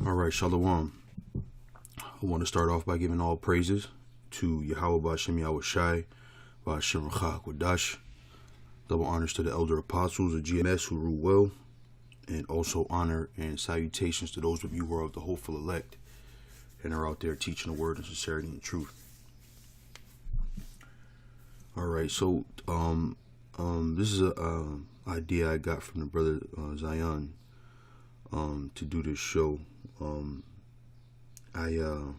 All right, Shalom. I want to start off by giving all praises to Yahweh Ba'Shem Yahweh Shai, Ba'Shem Rachak Wadash. Double honors to the elder apostles of GMS who rule well, and also honor and salutations to those of you who are of the hopeful elect and are out there teaching the word in sincerity and truth. All right, so this is a idea I got from the brother Zion to do this show. I've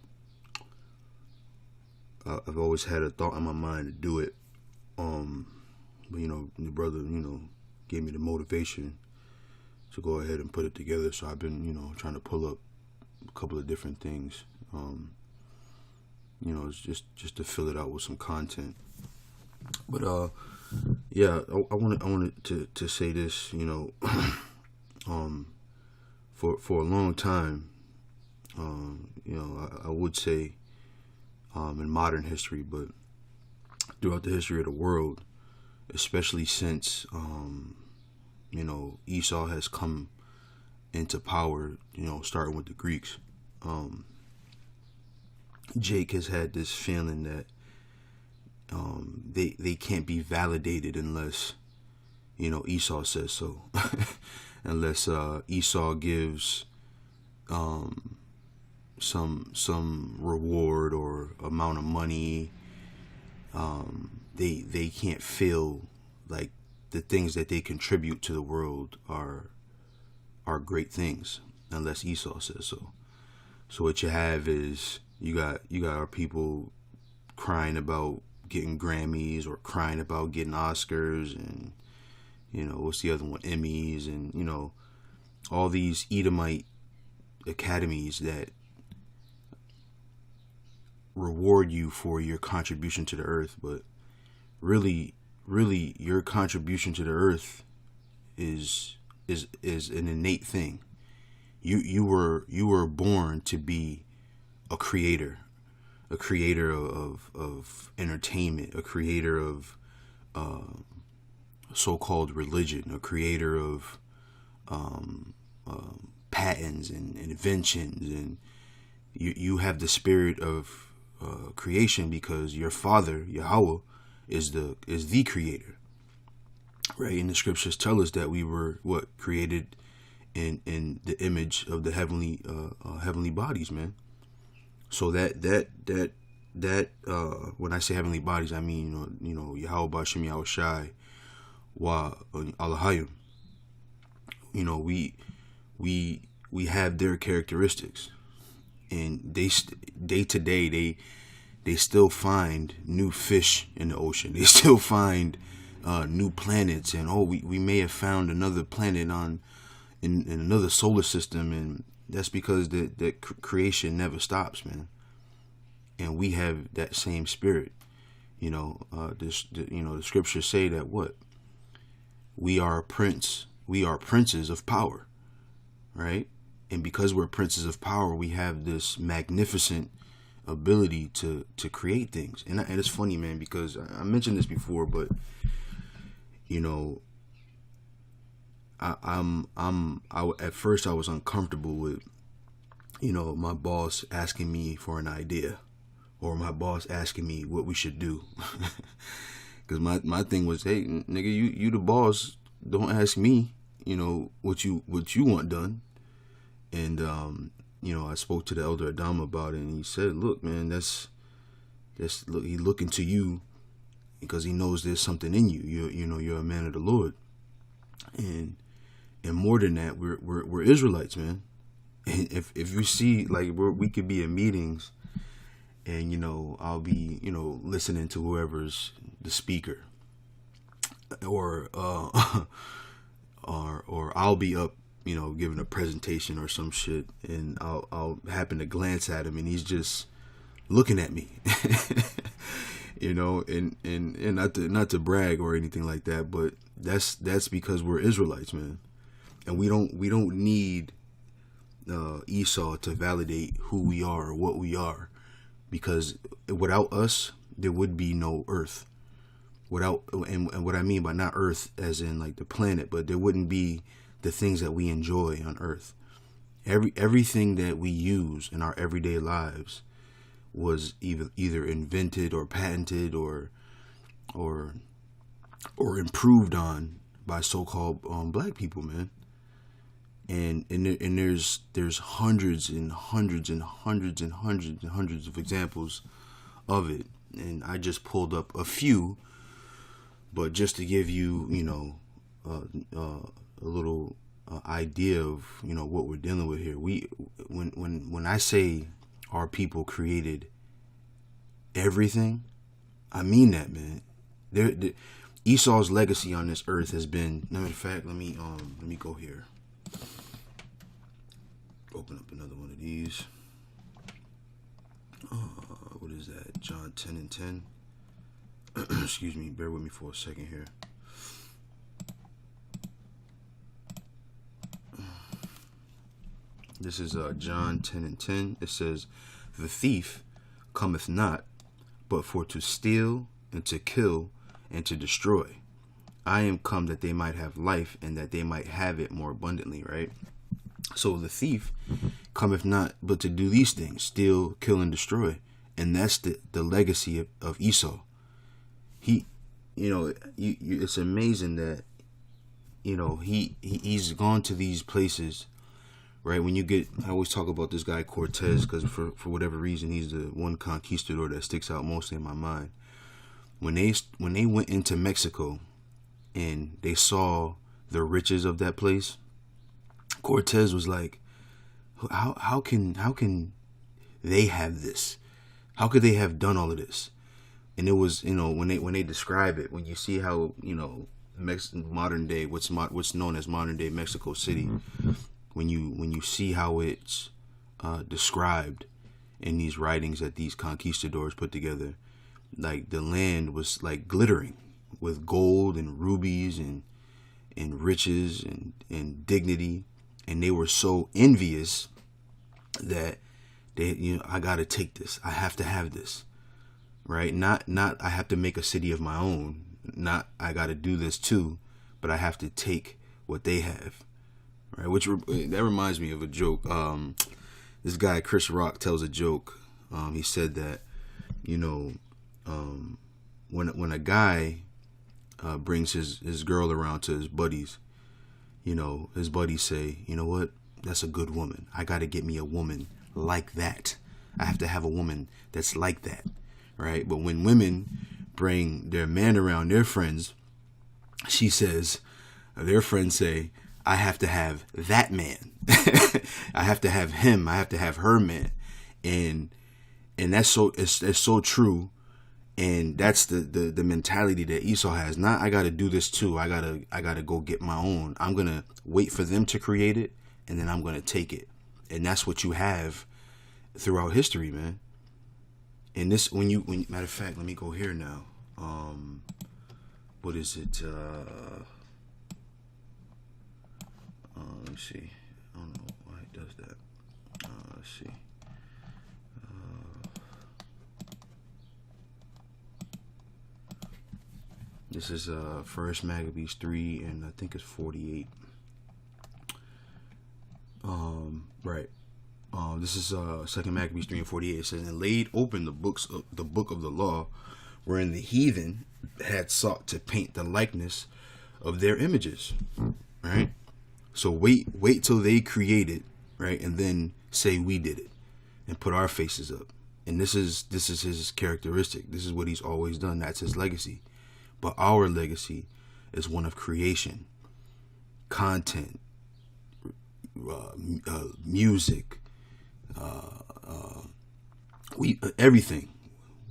always had a thought in my mind to do it, but the brother gave me the motivation to go ahead and put it together. So I've been trying to pull up a couple of different things, it's just to fill it out with some content. But yeah, I wanted to say this, for a long time, I would say in modern history, but throughout the history of the world, especially since Esau has come into power, starting with the Greeks. Jake has had this feeling that they can't be validated unless Esau says so. Unless Esau gives some reward or amount of money, they can't feel like the things that they contribute to the world are great things unless Esau says so. So what you have is you got our people crying about getting Grammys or crying about getting Oscars and what's the other one, Emmys, and all these Edomite academies that reward you for your contribution to the earth, but really your contribution to the earth is an innate thing. You were born to be a creator of entertainment, a creator of so-called religion, a creator of patents and inventions, and you have the spirit of creation because your father Yahweh is the creator, right? And the scriptures tell us that we were created in the image of the heavenly bodies, man. So that when I say heavenly bodies, I mean Yahweh Ba'Shem Yahweh Shai Wa Alahayim. We have their characteristics, and day to day they still find new fish in the ocean. They still find new planets, and we may have found another planet in another solar system, and that's because the creation never stops, man. And we have that same spirit. The scriptures say that we are princes of power, right? And because we're princes of power, we have this magnificent ability to create things. And it's funny, man, because I mentioned this before, but at first I was uncomfortable with my boss asking me for an idea, or my boss asking me what we should do. Because my thing was, hey, nigga, you the boss, don't ask me what you want done. And I spoke to the elder Adam about it, and he said, look, man, he's looking to you because he knows there's something in you. You're a man of the Lord, and more than that, we're Israelites, man. And if you see, like, we could be in meetings, and I'll be listening to whoever's the speaker, or I'll be up giving a presentation or some shit, and I'll happen to glance at him, and he's just looking at me. And not to brag or anything like that, but that's because we're Israelites, man, and we don't need Esau to validate who we are or what we are, because without us there would be no earth. And what I mean by not earth as in like the planet, but there wouldn't be the things that we enjoy on earth. Everything that we use in our everyday lives was either invented or patented or improved on by so-called black people, man. And there's hundreds and hundreds and hundreds and hundreds and hundreds of examples of it. And I just pulled up a few, but just to give you, a little idea of, what we're dealing with here. When I say our people created everything, I mean that, man. Esau's legacy on this earth has been. Matter of fact, let me go here. Open up another one of these. What is that? John 10 and 10. Excuse me. Bear with me for a second here. This is John 10 and 10. It says, "The thief cometh not, but for to steal and to kill and to destroy. I am come that they might have life and that they might have it more abundantly," right? So the thief cometh not, but to do these things, steal, kill, and destroy. And that's the legacy of Esau. It's amazing that, he's gone to these places, right? I always talk about this guy Cortez, because for whatever reason, he's the one conquistador that sticks out mostly in my mind. When they went into Mexico and they saw the riches of that place, Cortez was like, how can they have this? How could they have done all of this? And it was, when they describe it, when you see how, modern day, what's known as modern day Mexico City, when you see how it's described in these writings that these conquistadors put together, like the land was like glittering with gold and rubies and riches and dignity. And they were so envious that I got to take this. I have to have this, right? Not I have to make a city of my own. Not I got to do this too, but I have to take what they have, right? That reminds me of a joke. This guy Chris Rock tells a joke. He said that, when a guy brings his girl around to his buddies, his buddies say, "You know what? That's a good woman. I got to get me a woman like that. I have to have a woman that's like that," right? But when women bring their man around their friends, their friends say, "I have to have that man. I have to have him. I have to have her man," and that's it's so true. And that's the mentality that Esau has. Not I got to do this too. I gotta go get my own. I'm gonna wait for them to create it, and then I'm gonna take it. And that's what you have throughout history, man. And this, matter of fact, let me go here now. What is it? Let me see. I don't know why it does that. Let's see. This is First Maccabees 3, and I think it's 48. Right. This is Second Maccabees 3 and 48. It says, "And laid open the book of the law, wherein the heathen had sought to paint the likeness of their images." Right. So wait till they create it, right, and then say we did it, and put our faces up. And this is his characteristic. This is what he's always done. That's his legacy. But our legacy is one of creation, content, music, everything.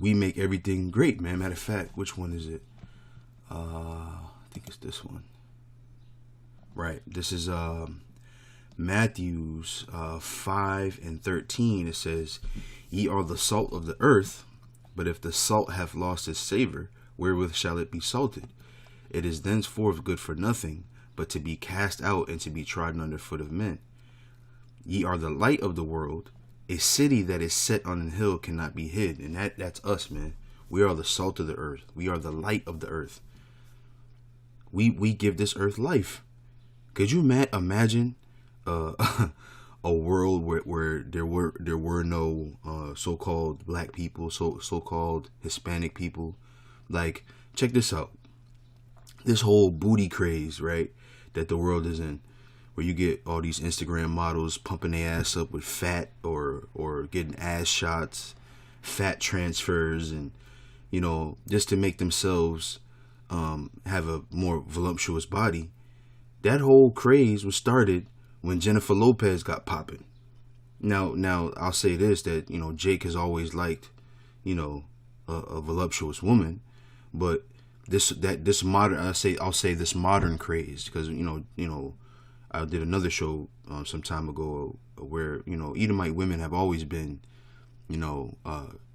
We make everything great, man. Matter of fact, which one is it? I think it's this one. Right. This is Matthew's 5 and 13. It says, "Ye are the salt of the earth, but if the salt hath lost its savor, wherewith shall it be salted? It is thenceforth good for nothing, but to be cast out and to be trodden under foot of men. Ye are the light of the world. A city that is set on an hill cannot be hid." And that's us, man. We are the salt of the earth. We are the light of the earth. We give this earth life. Could you imagine a a world where there were no so-called black people, so-called Hispanic people. Like, check this out. This whole booty craze, right, that the world is in, where you get all these Instagram models pumping their ass up with fat or getting ass shots, fat transfers, and just to make themselves have a more voluptuous body. That whole craze was started when Jennifer Lopez got popping. Now I'll say this, that Jake has always liked a voluptuous woman, but this modern, I'll say this modern craze, because I did another show some time ago where Edomite women have always been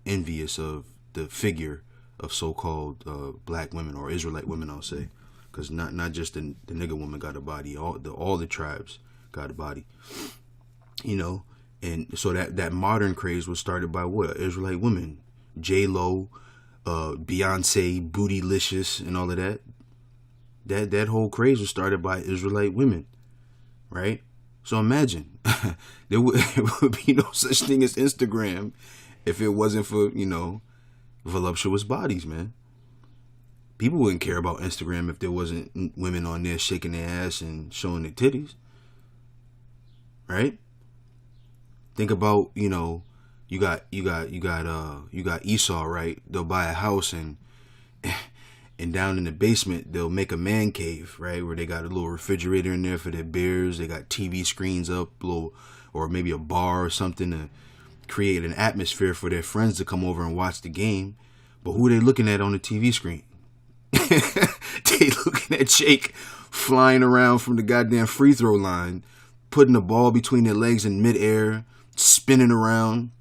envious of the figure of so-called black women, or Israelite women, I'll say, because not just the nigga woman got a body, all the tribes got a body, and so that modern craze was started by what? Israelite women, J-Lo, Beyonce, Bootylicious, and all of that. That whole craze was started by Israelite women, right? So imagine there would be no such thing as Instagram if it wasn't for voluptuous bodies, man. People wouldn't care about Instagram if there wasn't women on there shaking their ass and showing their titties, right? Think about you got Esau, right? They'll buy a house and down in the basement they'll make a man cave, right, where they got a little refrigerator in there for their beers. They got TV screens up, or maybe a bar or something to create an atmosphere for their friends to come over and watch the game. But who are they looking at on the TV screen? They looking at Jake flying around from the goddamn free throw line, putting the ball between their legs in midair, spinning around,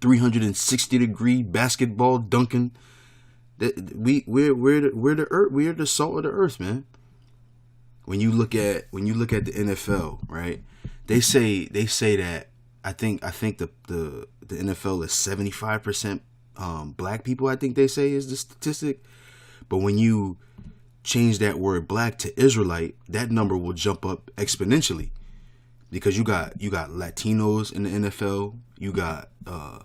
360-degree basketball dunking. We're the salt of the earth, man. When you look at the NFL, right? They say that I think the NFL is 75% black people. I think they say is the statistic. But when you change that word black to Israelite, that number will jump up exponentially, because you got Latinos in the NFL. You got I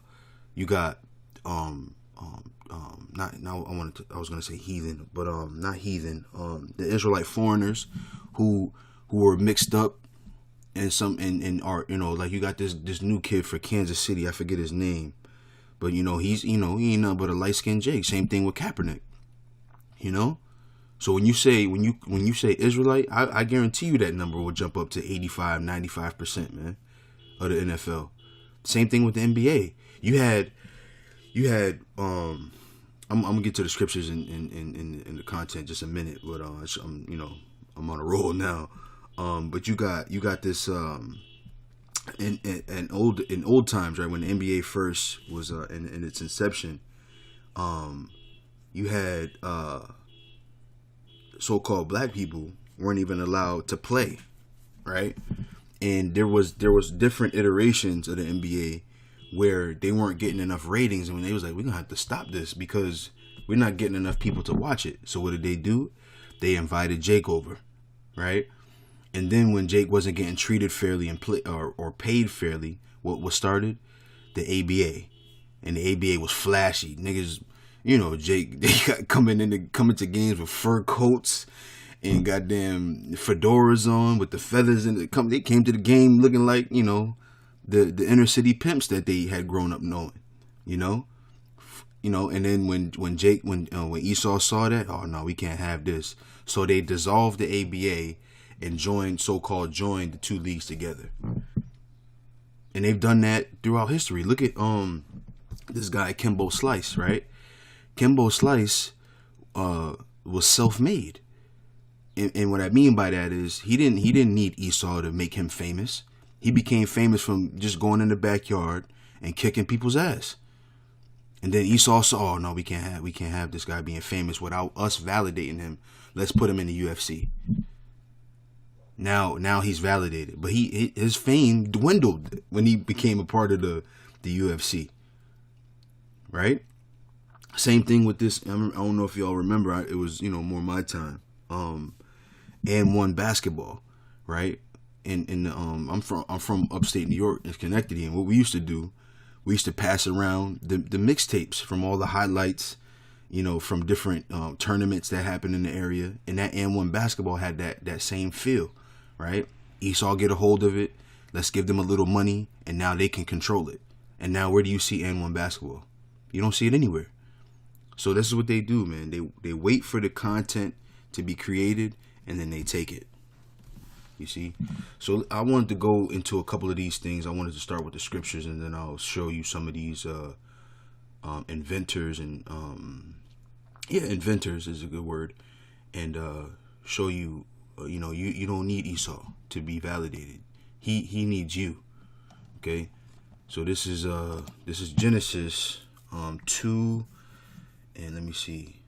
was gonna say heathen, but not heathen. The Israelite foreigners who were mixed up and are like, you got this new kid for Kansas City. I forget his name, but he ain't nothing but a light skinned Jake. Same thing with Kaepernick. So when you say Israelite, I guarantee you that number will jump up to 85-95%, man, of the NFL. Same thing with the NBA. You had I'm gonna get to the scriptures in the content just a minute, but I'm on a roll now. But you got this in old times, right, when the NBA first was in its inception, you had so-called black people weren't even allowed to play, right? And there was different iterations of the NBA where they weren't getting enough ratings, and when they was like, we're gonna have to stop this because we're not getting enough people to watch it. So what did they do? They invited Jake over, right? And then when Jake wasn't getting treated fairly and or paid fairly, what was started? The ABA. And the ABA was flashy. Niggas, Jake, they got coming to games with fur coats and goddamn fedoras on with the feathers in it. They came to the game looking like, the inner city pimps that they had grown up knowing, and then when Esau saw that, oh no, we can't have this. So they dissolved the ABA and joined the two leagues together. And they've done that throughout history. Look at this guy Kimbo Slice, right? Kimbo Slice was self-made. And what I mean by that is he didn't need Esau to make him famous. He became famous from just going in the backyard and kicking people's ass. And then Esau saw, oh no, we can't have this guy being famous without us validating him. Let's put him in the UFC. Now he's validated, but his fame dwindled when he became a part of the UFC. Right? Same thing with this. I don't know if y'all remember. It was more my time. And one basketball, right? I'm from upstate New York in Schenectady, and what we used to do, we used to pass around the mixtapes from all the highlights, from different tournaments that happened in the area, and that N1 basketball had that same feel, right? Esau get a hold of it, let's give them a little money, and now they can control it. And now where do you see N1 basketball? You don't see it anywhere. So this is what they do, man. They wait for the content to be created, and then they take it. You see? So I wanted to go into a couple of these things. I wanted to start with the scriptures, and then I'll show you some of these inventors, and inventors is a good word, and show you, you don't need Esau to be validated. He needs you. Okay? So this is Genesis 2, and let me see.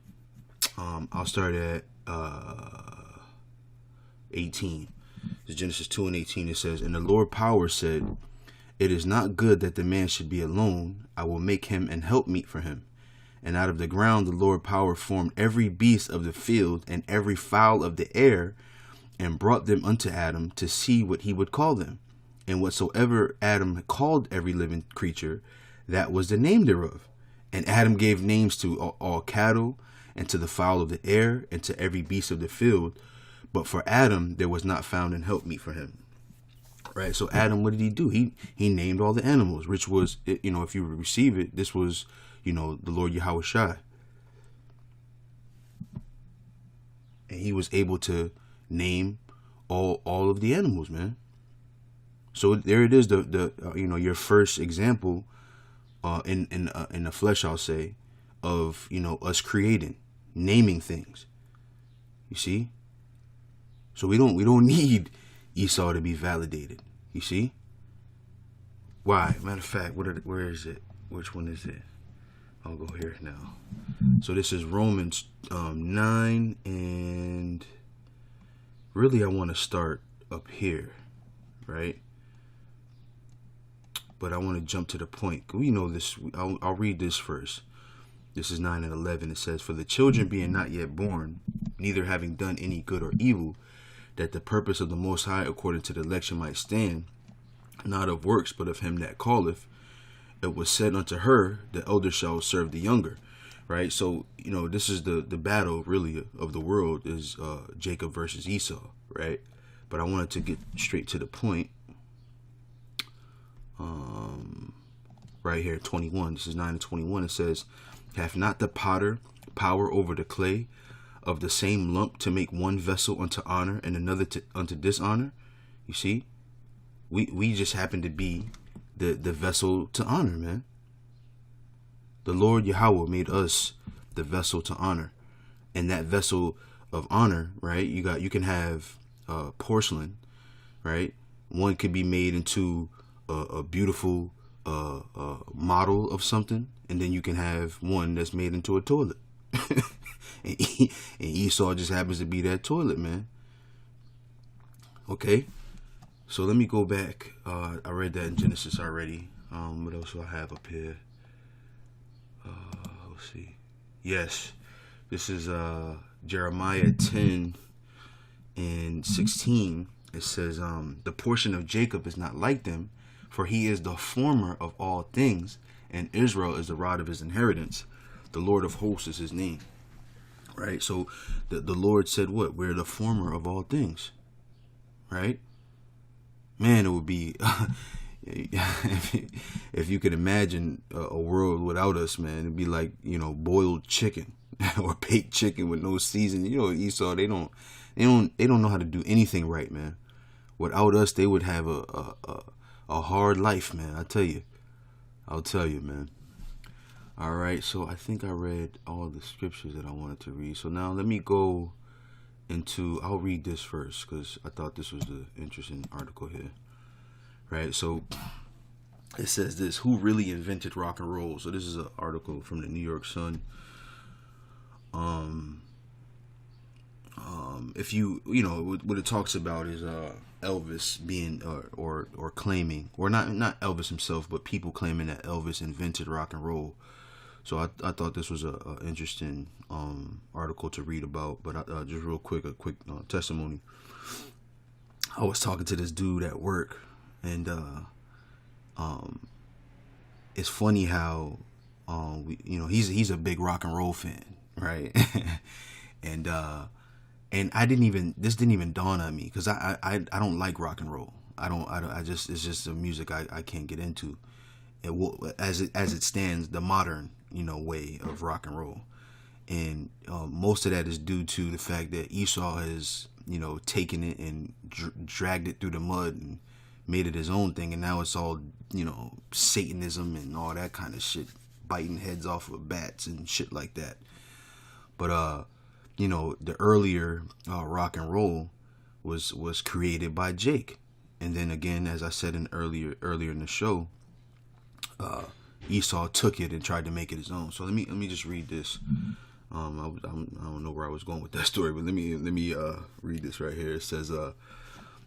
I'll start at 18. It's Genesis 2 and 18. It says, "And the Lord Power said, It is not good that the man should be alone. I will make him an helpmeet for him. And out of the ground the Lord Power formed every beast of the field and every fowl of the air, and brought them unto Adam to see what he would call them. And whatsoever Adam called every living creature, that was the name thereof. And Adam gave names to all cattle, and to the fowl of the air, and to every beast of the field. But for Adam there was not found an helpmeet for him." Right? So Adam, what did he do? He named all the animals, which was, if you receive it, this was, the Lord Yahweh Shai. And he was able to name all of the animals, man. So there it is, the your first example in the flesh, I'll say, of us creating, naming things. You see? So we don't need Esau to be validated. You see? Why? Matter of fact, where is it? Which one is it? I'll go here now. So this is Romans 9, and really I want to start up here, right? But I want to jump to the point. We know this. I'll read this first. This is 9 and 11. It says, "For the children being not yet born, neither having done any good or evil, that the purpose of the Most High according to the election might stand, not of works, but of him that calleth, it was said unto her, the elder shall serve the younger." Right? So, this is the battle, really, of the world, is Jacob versus Esau, right? But I wanted to get straight to the point. Right here, 21. This is 9 and 21. It says, "Hath not the potter power over the clay of the same lump to make one vessel unto honor and another unto dishonor?" You see, we just happen to be the vessel to honor, man. The Lord Yahweh made us the vessel to honor, and that vessel of honor, right? You can have porcelain, right? One could be made into a beautiful model of something, and then you can have one that's made into a toilet. And Esau just happens to be that toilet, man. Okay, so let me go back. I read that in Genesis already. What else do I have up here? Let's see. Yes, this is Jeremiah 10 and 16. It says, "The portion of Jacob is not like them, for he is the former of all things, and Israel is the rod of his inheritance. The Lord of hosts is his name." Right? So the Lord said what? We're the former of all things. Right? Man, it would be, if you could imagine a world without us, man, it'd be like, boiled chicken or baked chicken with no seasoning. Esau, they don't know how to do anything right, man. Without us, they would have a hard life, man. I'll tell you, man. All right, so I think I read all the scriptures that I wanted to read. So now let me go into, I'll read this first because I thought this was the interesting article here. Right, so it says this: "Who really invented rock and roll?" So this is an article from the New York Sun. If what it talks about is Elvis being or claiming, or not Elvis himself, but people claiming that Elvis invented rock and roll. So I thought this was a interesting article to read about. But just real quick, a quick testimony. I was talking to this dude at work, and it's funny how he's a big rock and roll fan, right? and I didn't even this didn't even dawn on me because I don't like rock and roll. I just it's just a music I can't get into. It will, as it stands, the modern way of rock and roll, and most of that is due to the fact that Esau has taken it and dragged it through the mud and made it his own thing, and now it's all Satanism and all that kind of shit, biting heads off of bats and shit like that. But the earlier rock and roll was created by Jake, and then again, as I said earlier in the show, Esau took it and tried to make it his own. So let me just read this. I don't know where I was going with that story, but let me read this right here. It says,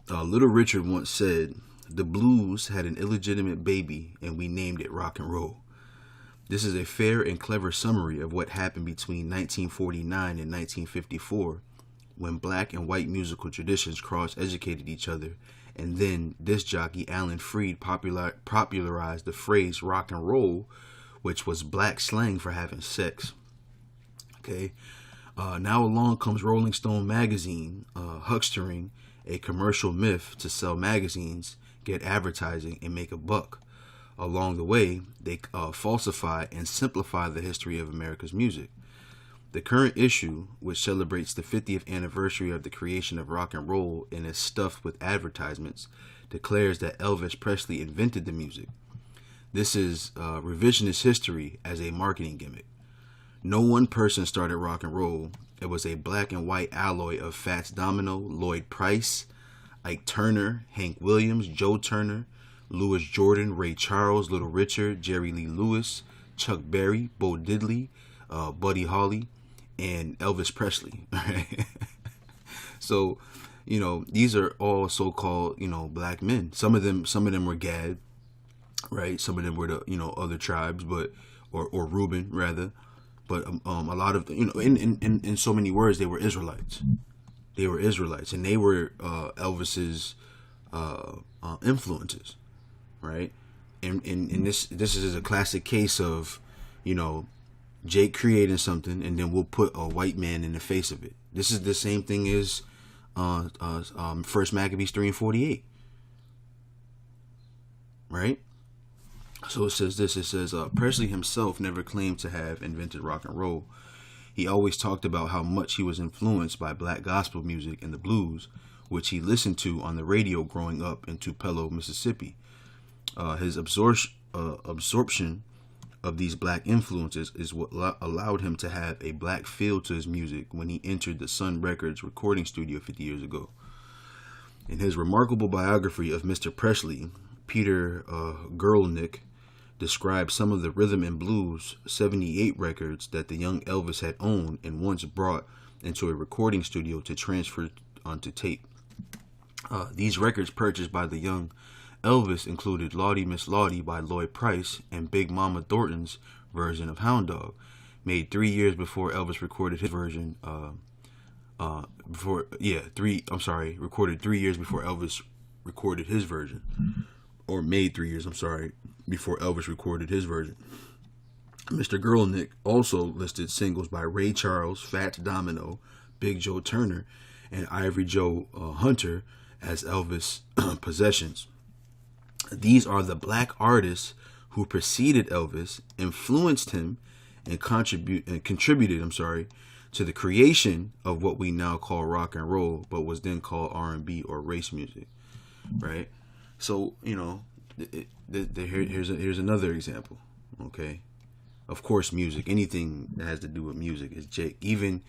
Little Richard once said, "The blues had an illegitimate baby, and we named it rock and roll." This is a fair and clever summary of what happened between 1949 and 1954, when black and white musical traditions cross-educated each other, and then disc jockey Alan Freed popularized the phrase rock and roll, which was black slang for having sex. Okay, now along comes Rolling Stone magazine, huckstering a commercial myth to sell magazines, get advertising, and make a buck. Along the way, they falsify and simplify the history of America's music. The current issue, which celebrates the 50th anniversary of the creation of rock and roll and is stuffed with advertisements, declares that Elvis Presley invented the music. This is revisionist history as a marketing gimmick. No one person started rock and roll. It was a black and white alloy of Fats Domino, Lloyd Price, Ike Turner, Hank Williams, Joe Turner, Louis Jordan, Ray Charles, Little Richard, Jerry Lee Lewis, Chuck Berry, Bo Diddley, Buddy Holly, and Elvis Presley. So, these are all so-called, black men. Some of them were Gad, right? Some of them were the, other tribes, but or Reuben rather. But a lot of in so many words, they were Israelites. They were Israelites, and they were Elvis's influences, right? And this is a classic case of, Jake creating something, and then we'll put a white man in the face of it. This is the same thing as First Maccabees 3:48, right? So it says this. It says Presley himself never claimed to have invented rock and roll. He always talked about how much he was influenced by black gospel music and the blues, which he listened to on the radio growing up in Tupelo, Mississippi. His absorption of these black influences is what allowed him to have a black feel to his music when he entered the Sun Records recording studio 50 years ago. In his remarkable biography of Mr. Presley, Peter Guralnick described some of the rhythm and blues 78 records that the young Elvis had owned and once brought into a recording studio to transfer onto tape. These records purchased by the young Elvis included Lawdy Miss Lawdy by Lloyd Price and Big Mama Thornton's version of Hound Dog, made 3 years before Elvis recorded his version. Recorded 3 years before Elvis recorded his version, or made 3 years. Before Elvis recorded his version. Mr. Guralnick also listed singles by Ray Charles, Fats Domino, Big Joe Turner, and Ivory Joe Hunter as Elvis possessions. These are the black artists who preceded Elvis, influenced him, and contributed to the creation of what we now call rock and roll, but was then called R&B or race music, right? So here's another example. Okay, of course, music. Anything that has to do with music is Jake. Even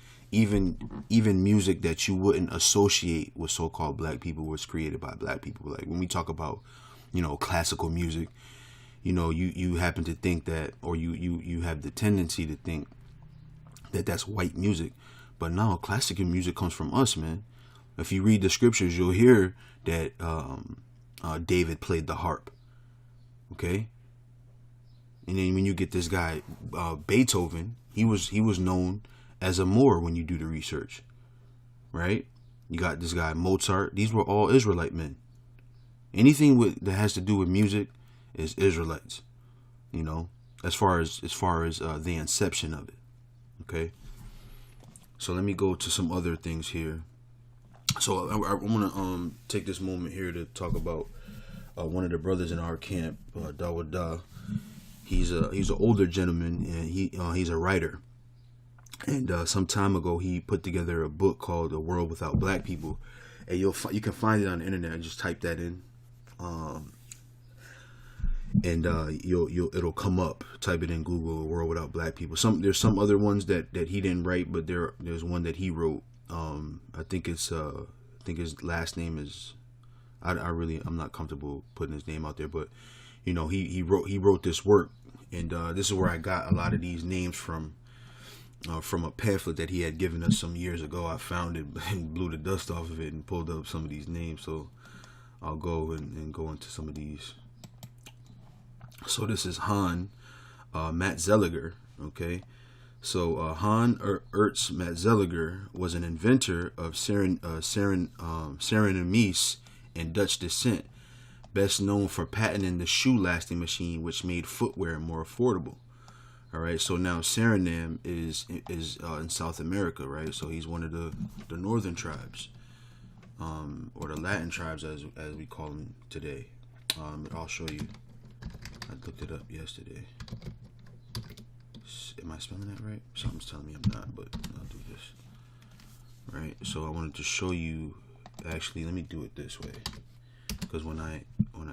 music that you wouldn't associate with so-called black people was created by black people. Like when we talk about classical music, you happen to think that, or you have the tendency to think that that's white music, but no, classical music comes from us, man. If you read the scriptures, you'll hear that David played the harp. Okay, and then when you get this guy Beethoven, he was known as a Moor when you do the research, right? You got this guy Mozart. These were all Israelite men. Anything that has to do with music is Israelites. You know, as far as the inception of it. Okay. So let me go to some other things here. So I want to take this moment here to talk about one of the brothers in our camp, Dawada. He's an older gentleman, and he's a writer. And some time ago, he put together a book called "A World Without Black People," and you can find it on the internet. Just type that in, and it'll come up. Type it in Google, "A World Without Black People." There's some other ones that he didn't write, but there's one that he wrote. I think his last name is. I'm not comfortable putting his name out there, but you know he wrote this work, and this is where I got a lot of these names from a pamphlet that he had given us some years ago. I found it and blew the dust off of it and pulled up some of these names. So I'll go and go into some of these. So this is Han Matzeliger. Okay. So Han Ertz Matzeliger was an inventor of Ceramese and Dutch descent, best known for patenting the shoe lasting machine, which made footwear more affordable. All right, so now Suriname is in South America, right? So he's one of the northern tribes, or the Latin tribes as we call them today. I'll show you. I looked it up yesterday. Am I spelling that right? Something's telling me I'm not, but I'll do this. Right. So I wanted to show you. Actually, let me do it this way, because when I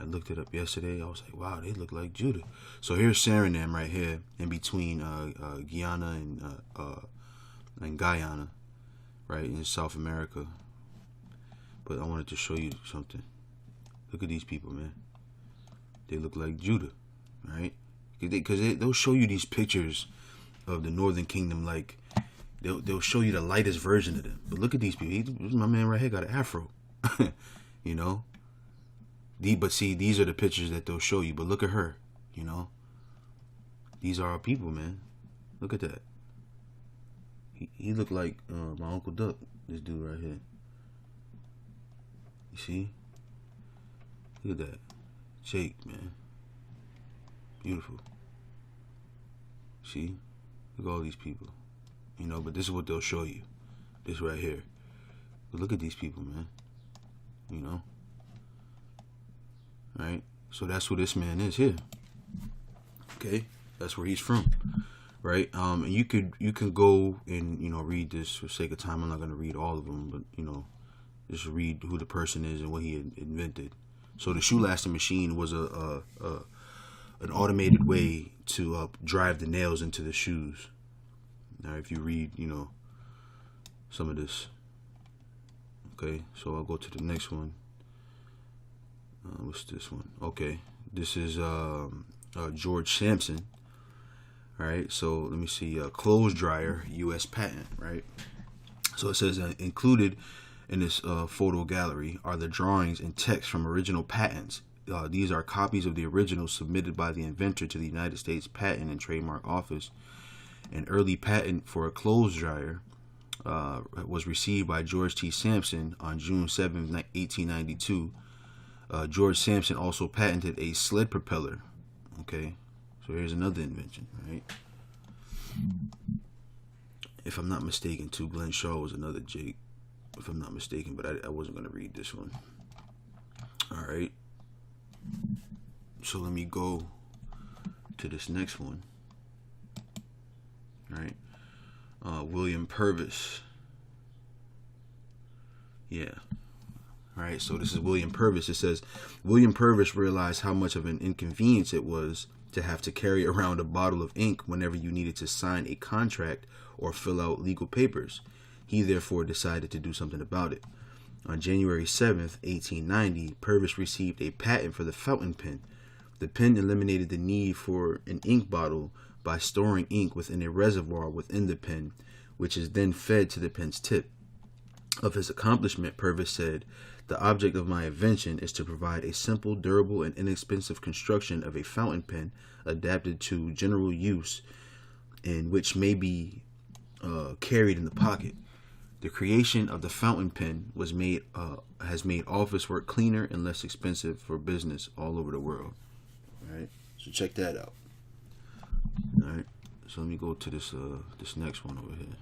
looked it up yesterday, I was like, wow, they look like Judah. So here's Suriname right here, in between Guyana and Guyana, right, in South America. But I wanted to show you something. Look at these people, man. They look like Judah, right? Because they'll show you these pictures of the Northern Kingdom, like they'll show you the lightest version of them. But look at these people. My man right here got an afro, you know. But see, these are the pictures that they'll show you. But look at her, you know. These are our people, man. Look at that. He looked like my Uncle Duck, this dude right here. You see? Look at that. Jake, man. Beautiful. See? Look at all these people. You know, but this is what they'll show you. This right here. But look at these people, man. You know? Right? So that's who this man is here. Okay? That's where he's from. Right? And you can go and, you know, read this for sake of time. I'm not going to read all of them, but, you know, just read who the person is and what he invented. So the shoe lasting machine was an automated way to drive the nails into the shoes. Now, if you read, you know, some of this. Okay, so I'll go to the next one. What's this one? Okay, this is George Sampson. All right, so let me see. Clothes dryer, U.S. patent. Right. So it says included in this photo gallery are the drawings and text from original patents. These are copies of the originals submitted by the inventor to the United States Patent and Trademark Office. An early patent for a clothes dryer was received by George T. Sampson on June 7, 1892. George Sampson also patented a sled propeller. Okay, so here's another invention, right? If I'm not mistaken, too, Glenn Shaw was another Jake, if I'm not mistaken, but I wasn't going to read this one. All right. So let me go to this next one. All right. William Purvis. Yeah. All right. So this is William Purvis. It says, William Purvis realized how much of an inconvenience it was to have to carry around a bottle of ink whenever you needed to sign a contract or fill out legal papers. He therefore decided to do something about it. On January 7th, 1890, Purvis received a patent for the fountain pen. The pen eliminated the need for an ink bottle by storing ink within a reservoir within the pen, which is then fed to the pen's tip. Of his accomplishment, Purvis said, "The object of my invention is to provide a simple, durable, and inexpensive construction of a fountain pen adapted to general use and which may be carried in the pocket." The creation of the fountain pen has made office work cleaner and less expensive for business all over the world. All right, so check that out. All right, so let me go to this next one over here.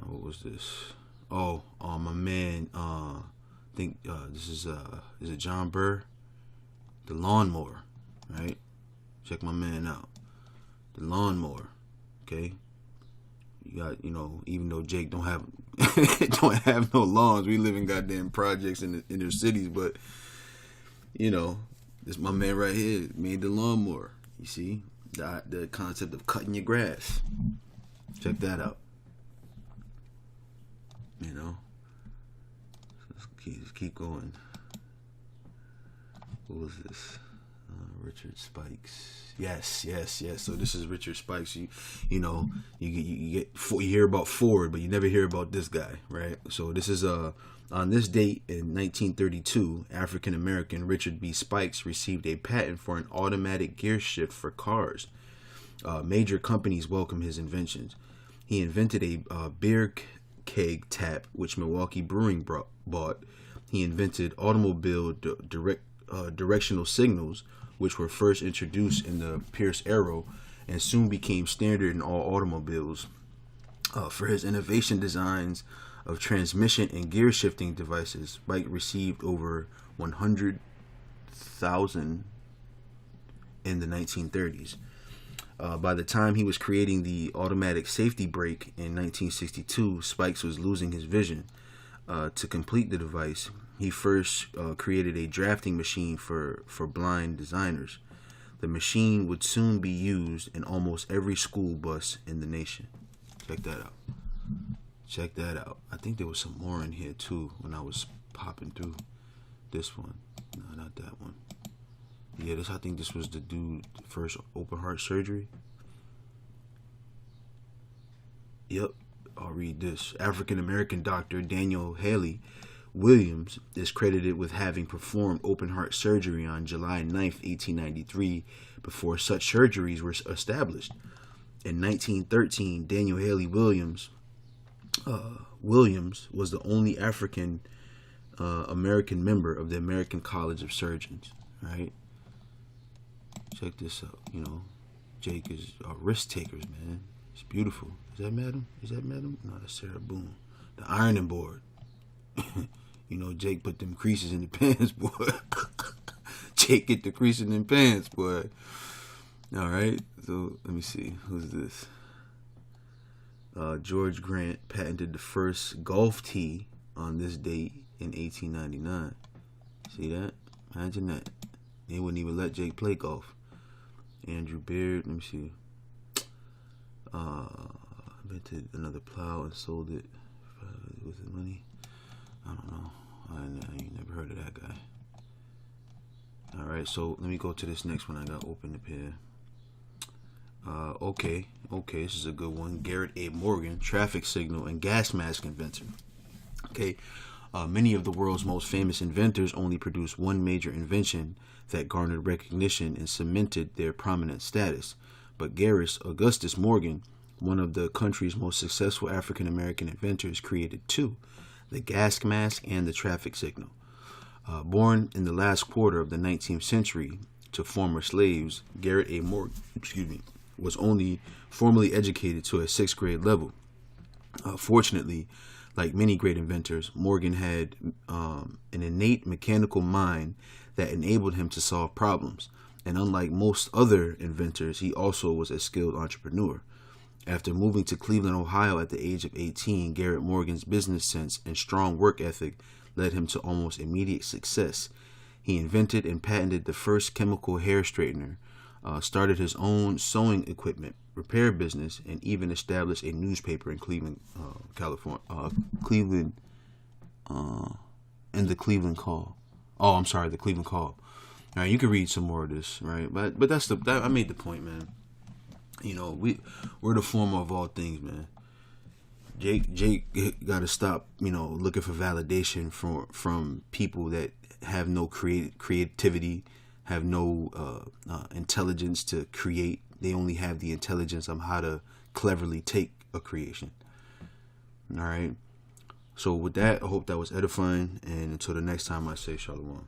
What was this? Oh, my man. Think this is it John Burr? The lawnmower, right? Check my man out. The lawnmower, okay. You got, even though Jake don't have don't have no lawns, we live in goddamn projects in the inner cities, but this my man right here made the lawnmower. You see the concept of cutting your grass. Check that out. Let's keep going. What was this? Richard Spikes. Yes. So this is Richard Spikes. You hear about Ford, but you never hear about this guy, right? So this is on this date in 1932, African American Richard B. Spikes received a patent for an automatic gear shift for cars. Major companies welcomed his inventions. He invented a beer keg tap, which Milwaukee Brewing bought. He invented automobile directional signals, which were first introduced in the Pierce Arrow and soon became standard in all automobiles. For his innovation designs of transmission and gear shifting devices, Spike received over 100,000 in the 1930s. By the time he was creating the automatic safety brake in 1962, Spikes was losing his vision. To complete the device, he first created a drafting machine for blind designers. The machine would soon be used in almost every school bus in the nation. Check that out. I think there was some more in here too when I was popping through this one. No, not that one. Yeah, I think this was the dude first open heart surgery. Yep, I'll read this. African American doctor Daniel Haley Williams is credited with having performed open heart surgery on July 9th, 1893, before such surgeries were established. In 1913, Daniel Haley Williams was the only African American member of the American College of Surgeons. Right? Check this out. Jake is risk takers, man. It's beautiful. Is that Madam? No, that's Sarah Boone. The ironing board. Jake put them creases in the pants, boy. Jake get the creases in them pants, boy. All right. So let me see. Who's this? George Grant patented the first golf tee on this date in 1899. See that? Imagine that. They wouldn't even let Jake play golf. Andrew Beard, let me see. Invented another plow and sold it with his money. I don't know. I ain't never heard of that guy. All right, so let me go to this next one I got open up here. Okay, this is a good one. Garrett A. Morgan, traffic signal and gas mask inventor. Okay, many of the world's most famous inventors only produced one major invention that garnered recognition and cemented their prominent status. But Garrett Augustus Morgan, one of the country's most successful African American inventors, created two: the gas mask and the traffic signal. Born in the last quarter of the 19th century to former slaves, Garrett A. Morgan, was only formally educated to a 6th grade level. Fortunately, like many great inventors, Morgan had an innate mechanical mind that enabled him to solve problems. And unlike most other inventors, he also was a skilled entrepreneur. After moving to Cleveland, Ohio at the age of 18, Garrett Morgan's business sense and strong work ethic led him to almost immediate success. He invented and patented the first chemical hair straightener, started his own sewing equipment repair business, and even established a newspaper in Cleveland, California. Cleveland, and the Cleveland Call. Oh, I'm sorry, the Cleveland Call. All right, you can read some more of this, right? But I made the point, man. We're the former of all things, man. Jake got to stop, looking for validation from people that have no creativity, have no intelligence to create. They only have the intelligence on how to cleverly take a creation. All right. So with that, I hope that was edifying. And until the next time, I say shalom.